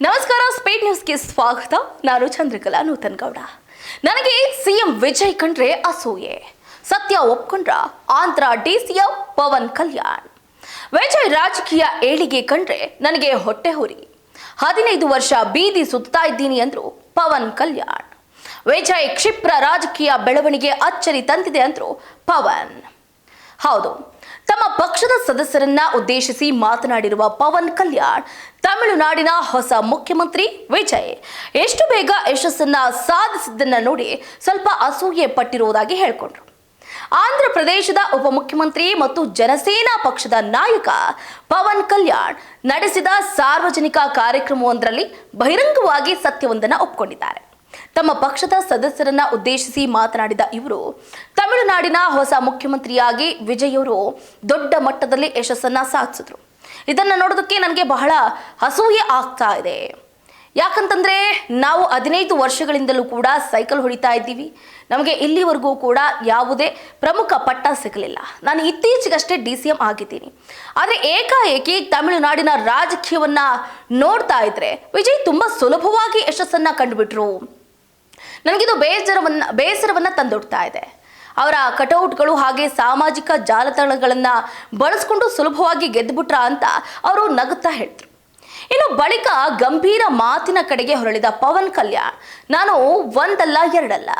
ನಮಸ್ಕಾರ, ಸ್ಪೀಡ್ ನ್ಯೂಸ್ಗೆ ಸ್ವಾಗತ. ನಾನು ಚಂದ್ರಕಲಾ ನೂತನಗೌಡ. ನನಗೆ ಸಿಎಂ ವಿಜಯ್ ಕಂಡ್ರೆ ಅಸೂಯೆ. ಸತ್ಯ ಒಪ್ಕೊಂಡ್ರ ಆಂಧ್ರ ಡಿಸಿಎಂ ಪವನ್ ಕಲ್ಯಾಣ್. ವಿಜಯ್ ರಾಜಕೀಯ ಏಳಿಗೆ ಕಂಡ್ರೆ ನನಗೆ ಹೊಟ್ಟೆ ಹುರಿ. 15 ವರ್ಷ ಬೀದಿ ಸುತ್ತಾ ಇದ್ದೀನಿ ಅಂದ್ರು ಪವನ್ ಕಲ್ಯಾಣ್. ವಿಜಯ್ ಕ್ಷಿಪ್ರ ರಾಜಕೀಯ ಬೆಳವಣಿಗೆ ಅಚ್ಚರಿ ತಂದಿದೆ ಅಂದ್ರು ಪವನ್. ಹೌದು, ತಮ್ಮ ಪಕ್ಷದ ಸದಸ್ಯರನ್ನ ಉದ್ದೇಶಿಸಿ ಮಾತನಾಡಿರುವ ಪವನ್ ಕಲ್ಯಾಣ್, ತಮಿಳುನಾಡಿನ ಹೊಸ ಮುಖ್ಯಮಂತ್ರಿ ವಿಜಯ್ ಎಷ್ಟು ಬೇಗ ಯಶಸ್ಸನ್ನ ಸಾಧಿಸಿದ್ದನ್ನ ನೋಡಿ ಸ್ವಲ್ಪ ಅಸೂಯೆ ಪಟ್ಟಿರುವುದಾಗಿ ಹೇಳಿಕೊಂಡ್ರು. ಆಂಧ್ರ ಪ್ರದೇಶದ ಉಪಮುಖ್ಯಮಂತ್ರಿ ಮತ್ತು ಜನಸೇನಾ ಪಕ್ಷದ ನಾಯಕ ಪವನ್ ಕಲ್ಯಾಣ್ ನಡೆಸಿದ ಸಾರ್ವಜನಿಕ ಕಾರ್ಯಕ್ರಮವೊಂದರಲ್ಲಿ ಬಹಿರಂಗವಾಗಿ ಸತ್ಯವೊಂದನ್ನು ಒಪ್ಪಿಕೊಂಡಿದ್ದಾರೆ. ತಮ್ಮ ಪಕ್ಷದ ಸದಸ್ಯರನ್ನ ಉದ್ದೇಶಿಸಿ ಮಾತನಾಡಿದ ಇವರು, ತಮಿಳುನಾಡಿನ ಹೊಸ ಮುಖ್ಯಮಂತ್ರಿಯಾಗಿ ವಿಜಯ್ ಅವರು ದೊಡ್ಡ ಮಟ್ಟದಲ್ಲಿ ಯಶಸ್ಸನ್ನ ಸಾಧಿಸಿದ್ರು. ಇದನ್ನ ನೋಡೋದಕ್ಕೆ ನನಗೆ ಬಹಳ ಅಸೂಯೆ ಆಗ್ತಾ ಇದೆ. ಯಾಕಂತಂದ್ರೆ ನಾವು 15 ವರ್ಷಗಳಿಂದಲೂ ಕೂಡ ಸೈಕಲ್ ಹೊಡಿತಾ ಇದ್ದೀವಿ. ನಮಗೆ ಇಲ್ಲಿವರೆಗೂ ಕೂಡ ಯಾವುದೇ ಪ್ರಮುಖ ಪಟ್ಟ ಸಿಗಲಿಲ್ಲ. ನಾನು ಇತ್ತೀಚೆಗಷ್ಟೇ DCM ಆಗಿದ್ದೀನಿ. ಆದರೆ ಏಕಾಏಕಿ ತಮಿಳುನಾಡಿನ ರಾಜಕೀಯವನ್ನ ನೋಡ್ತಾ ಇದ್ರೆ ವಿಜಯ್ ತುಂಬಾ ಸುಲಭವಾಗಿ ಯಶಸ್ಸನ್ನ ಕಂಡುಬಿಟ್ರು. ನನಗಿದು ಬೇಸರವನ್ನ ತಂದೊಡ್ತಾ ಇದೆ. ಅವರ ಕಟೌಟ್ಗಳು ಹಾಗೆ ಸಾಮಾಜಿಕ ಜಾಲತಾಣಗಳನ್ನ ಬಳಸ್ಕೊಂಡು ಸುಲಭವಾಗಿ ಗೆದ್ದುಬಿಟ್ರ ಅಂತ ಅವರು ನಗುತ್ತಾ ಹೇಳಿದ್ರು. ಇನ್ನು ಬಳಿಕ ಗಂಭೀರ ಮಾತಿನ ಕಡೆಗೆ ಹೊರಳಿದ ಪವನ್ ಕಲ್ಯಾಣ್, ನಾನು ಒಂದಲ್ಲ ಎರಡಲ್ಲ,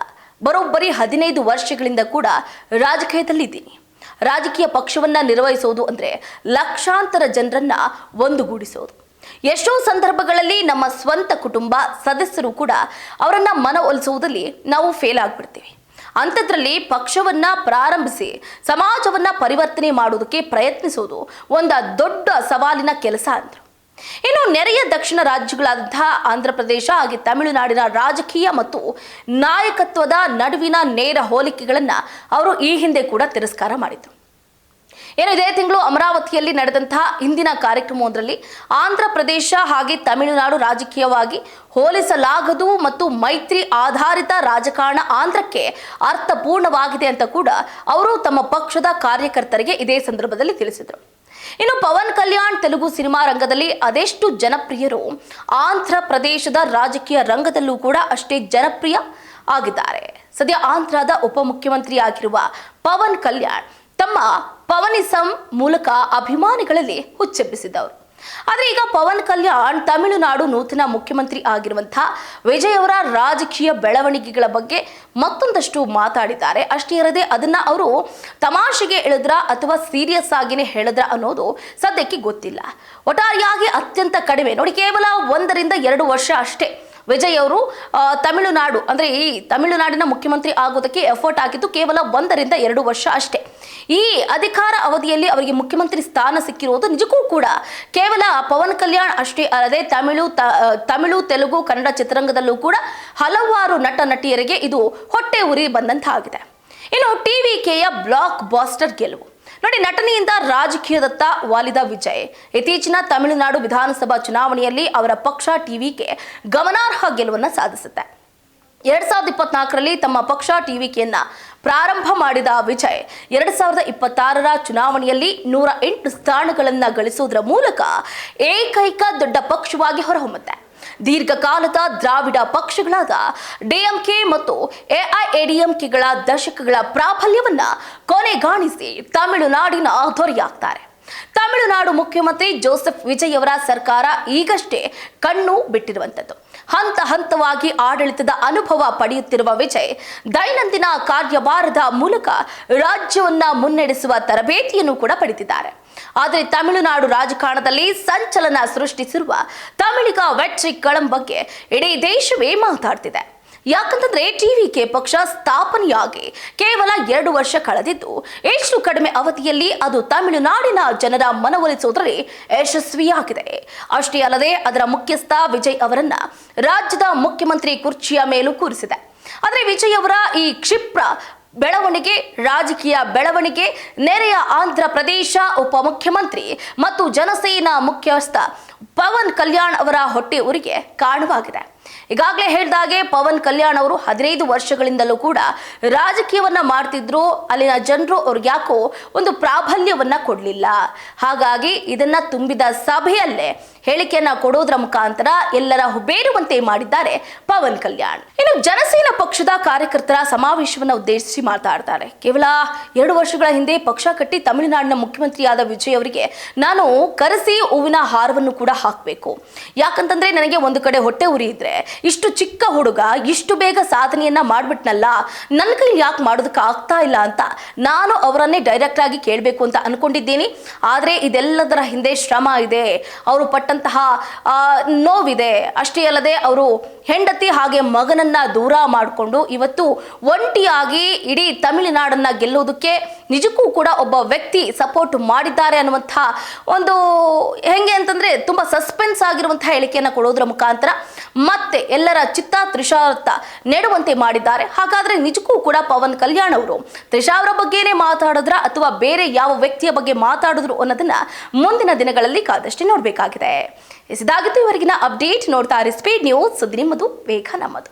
ಬರೋಬ್ಬರಿ 15 ವರ್ಷಗಳಿಂದ ಕೂಡ ರಾಜಕೀಯದಲ್ಲಿದ್ದೀನಿ. ರಾಜಕೀಯ ಪಕ್ಷವನ್ನ ನಿರ್ವಹಿಸೋದು ಅಂದ್ರೆ ಲಕ್ಷಾಂತರ ಜನರನ್ನ ಒಂದುಗೂಡಿಸೋದು. ಎಷ್ಟೋ ಸಂದರ್ಭಗಳಲ್ಲಿ ನಮ್ಮ ಸ್ವಂತ ಕುಟುಂಬ ಸದಸ್ಯರು ಕೂಡ ಅವರನ್ನ ಮನವೊಲಿಸುವುದರಲ್ಲಿ ನಾವು ಫೇಲ್ ಆಗ್ಬಿಡ್ತೀವಿ. ಅಂಥದ್ರಲ್ಲಿ ಪಕ್ಷವನ್ನ ಪ್ರಾರಂಭಿಸಿ ಸಮಾಜವನ್ನ ಪರಿವರ್ತನೆ ಮಾಡುವುದಕ್ಕೆ ಪ್ರಯತ್ನಿಸೋದು ಒಂದು ದೊಡ್ಡ ಸವಾಲಿನ ಕೆಲಸ ಅಂದ್ರು. ಇನ್ನು ನೆರೆಯ ದಕ್ಷಿಣ ರಾಜ್ಯಗಳಾದಂತಹ ಆಂಧ್ರ ಪ್ರದೇಶ ಹಾಗೆ ತಮಿಳುನಾಡಿನ ರಾಜಕೀಯ ಮತ್ತು ನಾಯಕತ್ವದ ನಡುವಿನ ನೇರ ಹೋಲಿಕೆಗಳನ್ನ ಅವರು ಈ ಹಿಂದೆ ಕೂಡ ತಿರಸ್ಕಾರ ಮಾಡಿದ್ರು. ಇದೇ ತಿಂಗಳು ಅಮರಾವತಿಯಲ್ಲಿ ನಡೆದಂತಹ ಇಂದಿನ ಕಾರ್ಯಕ್ರಮವೊಂದರಲ್ಲಿ ಆಂಧ್ರ ಪ್ರದೇಶ ಹಾಗೆ ತಮಿಳುನಾಡು ರಾಜಕೀಯವಾಗಿ ಹೋಲಿಸಲಾಗದು ಮತ್ತು ಮೈತ್ರಿ ಆಧಾರಿತ ರಾಜಕಾರಣ ಆಂಧ್ರಕ್ಕೆ ಅರ್ಥಪೂರ್ಣವಾಗಿದೆ ಅಂತ ಕೂಡ ಅವರು ತಮ್ಮ ಪಕ್ಷದ ಕಾರ್ಯಕರ್ತರಿಗೆ ಇದೇ ಸಂದರ್ಭದಲ್ಲಿ ತಿಳಿಸಿದರು. ಇನ್ನು ಪವನ್ ಕಲ್ಯಾಣ್ ತೆಲುಗು ಸಿನಿಮಾ ರಂಗದಲ್ಲಿ ಅದೆಷ್ಟು ಜನಪ್ರಿಯರು, ಆಂಧ್ರ ಪ್ರದೇಶದ ರಾಜಕೀಯ ರಂಗದಲ್ಲೂ ಕೂಡ ಅಷ್ಟೇ ಜನಪ್ರಿಯ ಆಗಿದ್ದಾರೆ. ಸದ್ಯ ಆಂಧ್ರದ ಉಪಮುಖ್ಯಮಂತ್ರಿ ಆಗಿರುವ ಪವನ್ ಕಲ್ಯಾಣ್ ತಮ್ಮ ಪವನಿಸಂ ಮೂಲಕ ಅಭಿಮಾನಿಗಳಲ್ಲಿ ಹುಚ್ಚೆಬ್ಬಿಸಿದ್ದವರು. ಆದರೆ ಈಗ ಪವನ್ ಕಲ್ಯಾಣ್ ತಮಿಳುನಾಡು ನೂತನ ಮುಖ್ಯಮಂತ್ರಿ ಆಗಿರುವಂತಹ ವಿಜಯ್ ಅವರ ರಾಜಕೀಯ ಬೆಳವಣಿಗೆಗಳ ಬಗ್ಗೆ ಮತ್ತೊಂದಷ್ಟು ಮಾತಾಡಿದ್ದಾರೆ. ಅಷ್ಟೇ ಇರದೆ ಅದನ್ನ ಅವರು ತಮಾಷೆಗೆ ಹೇಳಿದ್ರ ಅಥವಾ ಸೀರಿಯಸ್ ಆಗಿನೇ ಹೇಳಿದ್ರ ಅನ್ನೋದು ಸದ್ಯಕ್ಕೆ ಗೊತ್ತಿಲ್ಲ. ಒಟ್ಟಾರೆಯಾಗಿ ಅತ್ಯಂತ ಕಡಿಮೆ ನೋಡಿ, ಕೇವಲ 1 ರಿಂದ 2 ವರ್ಷ ಅಷ್ಟೇ ವಿಜಯ್ ಅವರು ತಮಿಳುನಾಡು ಅಂದ್ರೆ ಈ ತಮಿಳುನಾಡಿನ ಮುಖ್ಯಮಂತ್ರಿ ಆಗೋದಕ್ಕೆ ಎಫರ್ಟ್ ಆಗಿದ್ದು ಕೇವಲ 1 ರಿಂದ 2 ವರ್ಷ ಅಷ್ಟೇ. ಈ ಅಧಿಕಾರ ಅವಧಿಯಲ್ಲಿ ಅವರಿಗೆ ಮುಖ್ಯಮಂತ್ರಿ ಸ್ಥಾನ ಸಿಕ್ಕಿರುವುದು ನಿಜಕ್ಕೂ ಕೂಡ ಕೇವಲ ಪವನ್ ಕಲ್ಯಾಣ್ ಅಷ್ಟೇ ಅಲ್ಲದೆ ತಮಿಳು ತೆಲುಗು ಕನ್ನಡ ಚಿತ್ರರಂಗದಲ್ಲೂ ಕೂಡ ಹಲವಾರು ನಟ ನಟಿಯರಿಗೆ ಇದು ಹೊಟ್ಟೆ ಉರಿ ಬಂದಂತಾಗಿದೆ. ಇನ್ನು TVKಯ ಬ್ಲಾಕ್ ಬಾಸ್ಟರ್ ಗೆಲುವು ನೋಡಿ, ನಟನೆಯಿಂದ ರಾಜಕೀಯದತ್ತ ವಾಲಿದ ವಿಜಯ್ ಇತ್ತೀಚಿನ ತಮಿಳುನಾಡು ವಿಧಾನಸಭಾ ಚುನಾವಣೆಯಲ್ಲಿ ಅವರ ಪಕ್ಷ TVK ಗಮನಾರ್ಹ ಗೆಲುವನ್ನು ಸಾಧಿಸುತ್ತೆ. 2024ರಲ್ಲಿ ತಮ್ಮ ಪಕ್ಷ TVKಯನ್ನ ಪ್ರಾರಂಭ ಮಾಡಿದ ವಿಜಯ್ 2026ರ ಚುನಾವಣೆಯಲ್ಲಿ 108 ಸ್ಥಾನಗಳನ್ನು ಗಳಿಸುವುದರ ಮೂಲಕ ಏಕೈಕ ದೊಡ್ಡ ಪಕ್ಷವಾಗಿ ಹೊರಹೊಮ್ಮುತ್ತೆ. ದೀರ್ಘಕಾಲದ ದ್ರಾವಿಡ ಪಕ್ಷಗಳಾದ DMK ಮತ್ತು AIADMKಗಳ ದಶಕಗಳ ಪ್ರಾಬಲ್ಯವನ್ನ ಕೊನೆಗಾಣಿಸಿ ತಮಿಳುನಾಡಿನ ದೊರೆಯಾಗ್ತಾರೆ. ತಮಿಳುನಾಡು ಮುಖ್ಯಮಂತ್ರಿ ಜೋಸೆಫ್ ವಿಜಯ್ ಅವರ ಸರ್ಕಾರ ಈಗಷ್ಟೇ ಕಣ್ಣು ಬಿಟ್ಟಿರುವಂಥದ್ದು. ಹಂತ ಹಂತವಾಗಿ ಆಡಳಿತದ ಅನುಭವ ಪಡೆಯುತ್ತಿರುವ ವಿಜಯ್ ದೈನಂದಿನ ಕಾರ್ಯಭಾರದ ಮೂಲಕ ರಾಜ್ಯವನ್ನ ಮುನ್ನಡೆಸುವ ತರಬೇತಿಯನ್ನು ಕೂಡ ಪಡೆದಿದ್ದಾರೆ. ಆದರೆ ತಮಿಳುನಾಡು ರಾಜಕಾರಣದಲ್ಲಿ ಸಂಚಲನ ಸೃಷ್ಟಿಸಿರುವ ತಮಿಳಿಗ ವೆಟ್ರಿ ಕಳಂ ಬಗ್ಗೆ ಇಡೀ ದೇಶವೇ ಮಾತಾಡ್ತಿದೆ. ಯಾಕಂತಂದ್ರೆ TVK ಪಕ್ಷ ಸ್ಥಾಪನೆಯಾಗಿ ಕೇವಲ 2 ವರ್ಷ ಕಳೆದಿದ್ದು ಎಷ್ಟು ಕಡಿಮೆ ಅವಧಿಯಲ್ಲಿ ಅದು ತಮಿಳುನಾಡಿನ ಜನರ ಮನವೊಲಿಸುವುದರಲ್ಲಿ ಯಶಸ್ವಿಯಾಗಿದೆ. ಅಷ್ಟೇ ಅಲ್ಲದೆ ಅದರ ಮುಖ್ಯಸ್ಥ ವಿಜಯ್ ಅವರನ್ನ ರಾಜ್ಯದ ಮುಖ್ಯಮಂತ್ರಿ ಕುರ್ಚಿಯ ಮೇಲೂ ಕೂರಿಸಿದೆ. ಆದರೆ ವಿಜಯ್ ಅವರ ಈ ಕ್ಷಿಪ್ರ ಬೆಳವಣಿಗೆ, ರಾಜಕೀಯ ಬೆಳವಣಿಗೆ ನೆರೆಯ ಆಂಧ್ರ ಪ್ರದೇಶ ಉಪಮುಖ್ಯಮಂತ್ರಿ ಮತ್ತು ಜನಸೇನಾ ಮುಖ್ಯಸ್ಥ ಪವನ್ ಕಲ್ಯಾಣ್ ಅವರ ಹೊಟ್ಟೆ ಉರಿಗೆ ಕಾರಣವಾಗಿದೆ. ಈಗಾಗಲೇ ಹೇಳಿದಾಗೆ ಪವನ್ ಕಲ್ಯಾಣ್ ಅವರು 15 ವರ್ಷಗಳಿಂದಲೂ ಕೂಡ ರಾಜಕೀಯವನ್ನ ಮಾಡ್ತಿದ್ರು. ಅಲ್ಲಿನ ಜನರು ಅವ್ರಿಗೆ ಯಾಕೋ ಒಂದು ಪ್ರಾಬಲ್ಯವನ್ನ ಕೊಡಲಿಲ್ಲ. ಹಾಗಾಗಿ ಇದನ್ನ ತುಂಬಿದ ಸಭೆಯಲ್ಲೇ ಹೇಳಿಕೆಯನ್ನ ಕೊಡೋದ್ರ ಮುಖಾಂತರ ಎಲ್ಲರ ಹುಬೇರುವಂತೆ ಮಾಡಿದ್ದಾರೆ ಪವನ್ ಕಲ್ಯಾಣ್. ಇನ್ನು ಜನಸೇನಾ ಪಕ್ಷದ ಕಾರ್ಯಕರ್ತರ ಸಮಾವೇಶವನ್ನು ಉದ್ದೇಶಿಸಿ ಮಾತಾಡ್ತಾರೆ. ಕೇವಲ 2 ವರ್ಷಗಳ ಹಿಂದೆ ಪಕ್ಷ ಕಟ್ಟಿ ತಮಿಳುನಾಡಿನ ಮುಖ್ಯಮಂತ್ರಿಯಾದ ವಿಜಯ್ ಅವರಿಗೆ ನಾನು ಕರೆಸಿ ಹೂವಿನ ಹಾರವನ್ನು ಕೂಡ ಹಾಕಬೇಕು. ಯಾಕಂತಂದ್ರೆ ನನಗೆ ಒಂದು ಕಡೆ ಹೊಟ್ಟೆ ಉರಿ ಇದ್ರೆ ಇಷ್ಟು ಚಿಕ್ಕ ಹುಡುಗ ಇಷ್ಟು ಬೇಗ ಸಾಧನೆಯನ್ನ ಮಾಡ್ಬಿಟ್ನಲ್ಲ, ನನ್ನ ಕೈಲಿ ಯಾಕೆ ಮಾಡೋದಕ್ಕೆ ಆಗ್ತಾ ಇಲ್ಲ ಅಂತ ನಾನು ಅವರನ್ನೇ ಡೈರೆಕ್ಟ್ ಆಗಿ ಕೇಳಬೇಕು ಅಂತ ಅನ್ಕೊಂಡಿದ್ದೀನಿ. ಆದ್ರೆ ಇದೆಲ್ಲದರ ಹಿಂದೆ ಶ್ರಮ ಇದೆ, ಅವರು ಪಟ್ಟಂತಹ ನೋವಿದೆ. ಅಷ್ಟೇ ಅಲ್ಲದೆ ಅವರು ಹೆಂಡತಿ ಹಾಗೆ ಮಗನನ್ನ ದೂರ ಮಾಡಿಕೊಂಡು ಇವತ್ತು ಒಂಟಿಯಾಗಿ ಇಡೀ ತಮಿಳುನಾಡನ್ನ ಗೆಲ್ಲೋದಕ್ಕೆ ನಿಜಕ್ಕೂ ಕೂಡ ಒಬ್ಬ ವ್ಯಕ್ತಿ ಸಪೋರ್ಟ್ ಮಾಡಿದ್ದಾರೆ ಅನ್ನುವಂತಹ ಒಂದು ಹೆಂಗೆ ಅಂತಂದ್ರೆ ತುಂಬಾ ಸಸ್ಪೆನ್ಸ್ ಆಗಿರುವಂತಹ ಹೇಳಿಕೆಯನ್ನ ಕೊಡೋದ್ರ ಮುಖಾಂತರ ಮತ್ತೆ ಎಲ್ಲರ ಚಿತ್ತ ತ್ರಿಷಾರ್ಥ ನೆಡುವಂತೆ ಮಾಡಿದ್ದಾರೆ. ಹಾಗಾದ್ರೆ ನಿಜಕ್ಕೂ ಕೂಡ ಪವನ್ ಕಲ್ಯಾಣ್ ಅವರು ತ್ರಿಷಾ ಅವರ ಬಗ್ಗೆನೇ ಮಾತಾಡಿದ್ರ ಅಥವಾ ಬೇರೆ ಯಾವ ವ್ಯಕ್ತಿಯ ಬಗ್ಗೆ ಮಾತಾಡಿದ್ರು ಅನ್ನೋದನ್ನ ಮುಂದಿನ ದಿನಗಳಲ್ಲಿ ಕಾದಷ್ಟೇ ನೋಡಬೇಕಾಗಿದೆ. ಇದಾಗಿತ್ತು ಇವರೆಗಿನ ಅಪ್ಡೇಟ್. ನೋಡ್ತಾ ಇರಿ ಸ್ಪೀಡ್ ನ್ಯೂಸ್, ಸುದ್ದಿ ನಿಮ್ಮದು, ವೇಗ ನಮ್ಮದು.